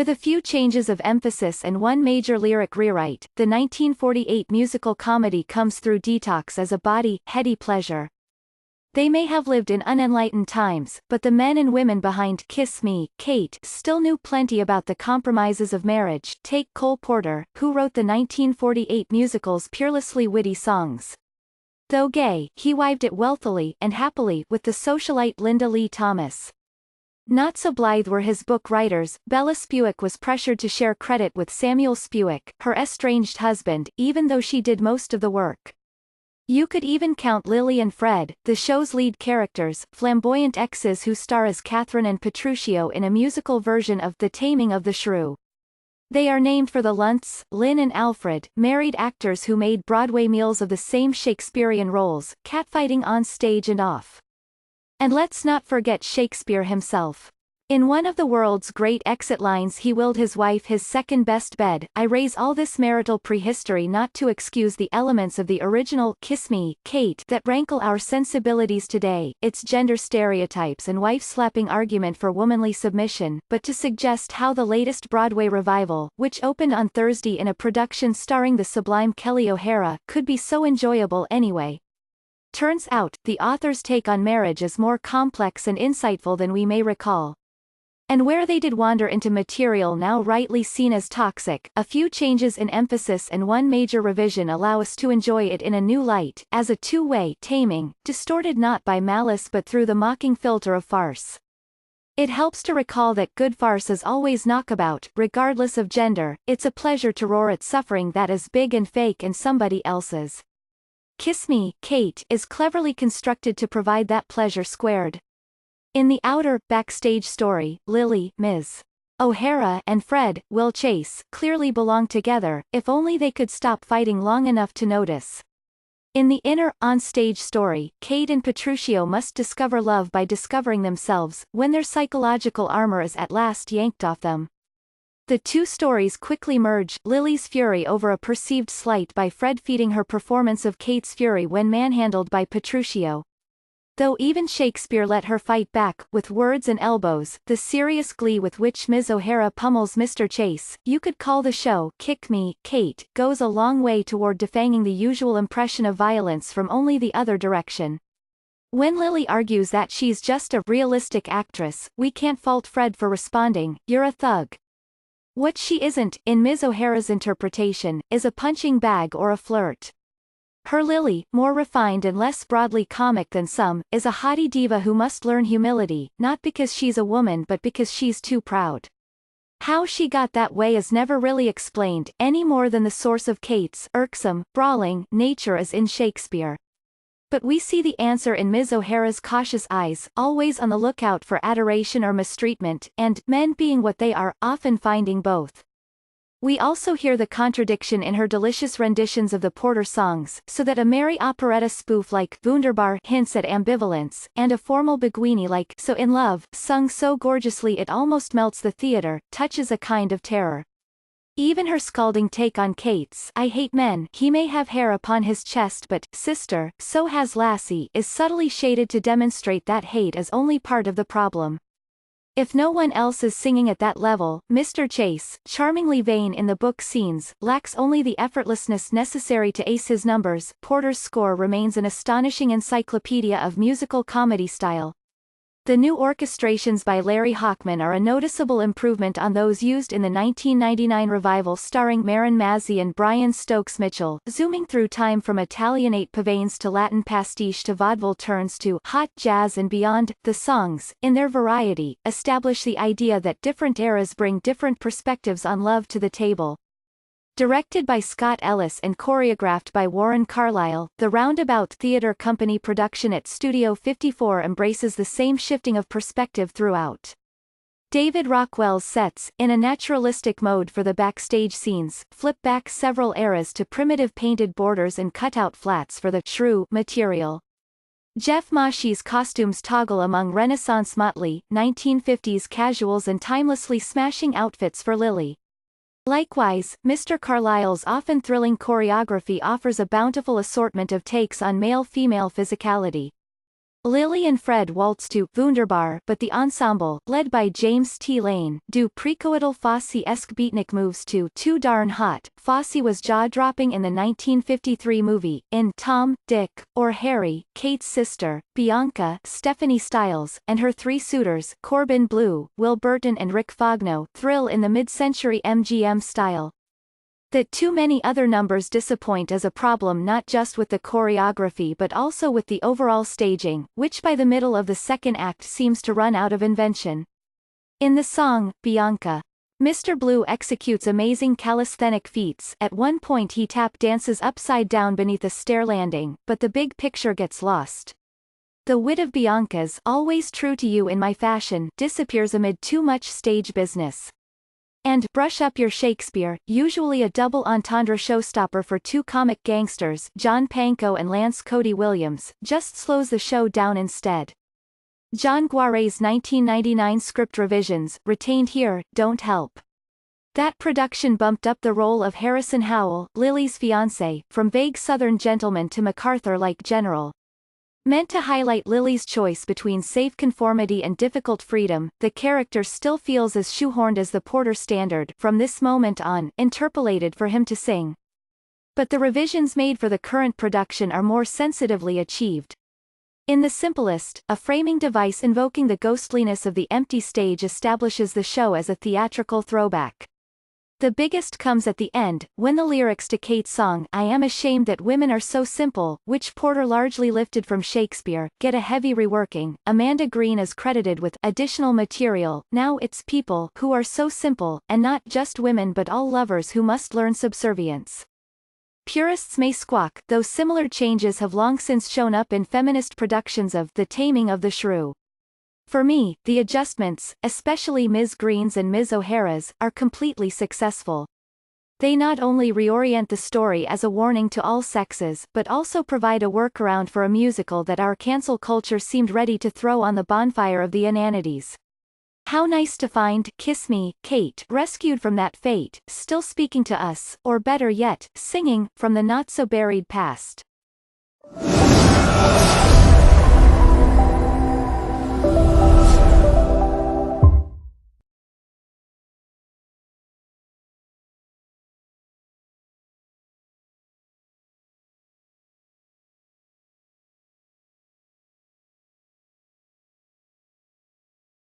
With a few changes of emphasis and one major lyric rewrite, the 1948 musical comedy comes through Detox as a bawdy, heady pleasure. They may have lived in unenlightened times, but the men and women behind Kiss Me, Kate still knew plenty about the compromises of marriage. Take Cole Porter, who wrote the 1948 musical's peerlessly witty songs. Though gay, he wived it wealthily and happily with the socialite Linda Lee Thomas. Not so blithe were his book writers. Bella Spewick was pressured to share credit with Samuel Spewick, her estranged husband, even though she did most of the work. You could even count Lily and Fred, the show's lead characters, flamboyant exes who star as Catherine and Petruchio in a musical version of The Taming of the Shrew. They are named for the Luntz, Lynn and Alfred, married actors who made Broadway meals of the same Shakespearean roles, catfighting on stage and off. And let's not forget Shakespeare himself. In one of the world's great exit lines he willed his wife his second-best bed. I raise all this marital prehistory not to excuse the elements of the original Kiss Me, Kate that rankle our sensibilities today, its gender stereotypes and wife-slapping argument for womanly submission, but to suggest how the latest Broadway revival, which opened on Thursday in a production starring the sublime Kelly O'Hara, could be so enjoyable anyway. Turns out, the author's take on marriage is more complex and insightful than we may recall. And where they did wander into material now rightly seen as toxic, a few changes in emphasis and one major revision allow us to enjoy it in a new light, as a two-way taming, distorted not by malice but through the mocking filter of farce. It helps to recall that good farce is always knockabout, regardless of gender. It's a pleasure to roar at suffering that is big and fake and somebody else's. Kiss Me, Kate is cleverly constructed to provide that pleasure squared. In the outer, backstage story, Lily, Ms. O'Hara, and Fred, Will Chase, clearly belong together, if only they could stop fighting long enough to notice. In the inner, on-stage story, Kate and Petruchio must discover love by discovering themselves, when their psychological armor is at last yanked off them. The two stories quickly merge, Lily's fury over a perceived slight by Fred feeding her performance of Kate's fury when manhandled by Petruchio. Though even Shakespeare let her fight back, with words and elbows, the serious glee with which Ms. O'Hara pummels Mr. Chase, you could call the show Kick Me, Kate, goes a long way toward defanging the usual impression of violence from only the other direction. When Lily argues that she's just a realistic actress, we can't fault Fred for responding, "You're a thug." What she isn't, in Ms. O'Hara's interpretation, is a punching bag or a flirt. Her Lily, more refined and less broadly comic than some, is a haughty diva who must learn humility, not because she's a woman but because she's too proud. How she got that way is never really explained, any more than the source of Kate's irksome, brawling nature is in Shakespeare. But we see the answer in Ms. O'Hara's cautious eyes, always on the lookout for adoration or mistreatment, and, men being what they are, often finding both. We also hear the contradiction in her delicious renditions of the Porter songs, so that a merry operetta spoof like Wunderbar hints at ambivalence, and a formal Beguini like So in Love, sung so gorgeously it almost melts the theater, touches a kind of terror. Even her scalding take on Kate's "I hate men, he may have hair upon his chest but, sister, so has Lassie" is subtly shaded to demonstrate that hate is only part of the problem. If no one else is singing at that level, Mr. Chase, charmingly vain in the book scenes, lacks only the effortlessness necessary to ace his numbers. Porter's score remains an astonishing encyclopedia of musical comedy style. The new orchestrations by Larry Hochman are a noticeable improvement on those used in the 1999 revival starring Marin Mazzie and Brian Stokes Mitchell, zooming through time from Italianate pavanes to Latin pastiche to vaudeville turns to hot jazz and beyond. The songs, in their variety, establish the idea that different eras bring different perspectives on love to the table. Directed by Scott Ellis and choreographed by Warren Carlyle, the Roundabout Theatre Company production at Studio 54 embraces the same shifting of perspective throughout. David Rockwell's sets, in a naturalistic mode for the backstage scenes, flip back several eras to primitive painted borders and cutout flats for the shrew material. Jeff Moshy's costumes toggle among Renaissance motley, 1950s casuals and timelessly smashing outfits for Lily. Likewise, Mr. Carlyle's often thrilling choreography offers a bountiful assortment of takes on male-female physicality. Lily and Fred waltz to Wunderbar, but the ensemble, led by James T. Lane, do precoital Fosse-esque beatnik moves to Too Darn Hot. Fosse was jaw-dropping in the 1953 movie. In Tom, Dick, or Harry, Kate's sister, Bianca, Stephanie Styles, and her three suitors, Corbin Bleu, Will Burton and Rick Fogno, thrill in the mid-century MGM style. That too many other numbers disappoint is a problem not just with the choreography but also with the overall staging, which by the middle of the second act seems to run out of invention. In the song, Bianca, Mr. Blue executes amazing calisthenic feats. At one point he tap dances upside down beneath a stair landing, but the big picture gets lost. The wit of Bianca's "always true to you in my fashion" disappears amid too much stage business. And Brush Up Your Shakespeare, usually a double entendre showstopper for two comic gangsters, John Pankow and Lance Cody Williams, just slows the show down instead. John Guare's 1999 script revisions, retained here, don't help. That production bumped up the role of Harrison Howell, Lily's fiancé, from vague Southern gentleman to MacArthur-like general. Meant to highlight Lily's choice between safe conformity and difficult freedom, the character still feels as shoehorned as the Porter Standard, from this moment on, interpolated for him to sing. But the revisions made for the current production are more sensitively achieved. In the simplest, a framing device invoking the ghostliness of the empty stage establishes the show as a theatrical throwback. The biggest comes at the end, when the lyrics to Kate's song "I Am Ashamed That Women Are So Simple," which Porter largely lifted from Shakespeare, get a heavy reworking. Amanda Green is credited with additional material. Now it's people who are so simple, and not just women but all lovers who must learn subservience. Purists may squawk, though similar changes have long since shown up in feminist productions of The Taming of the Shrew. For me, the adjustments, especially Ms. Green's and Ms. O'Hara's, are completely successful. They not only reorient the story as a warning to all sexes, but also provide a workaround for a musical that our cancel culture seemed ready to throw on the bonfire of the inanities. How nice to find Kiss Me, Kate, rescued from that fate, still speaking to us, or better yet, singing, from the not-so-buried past.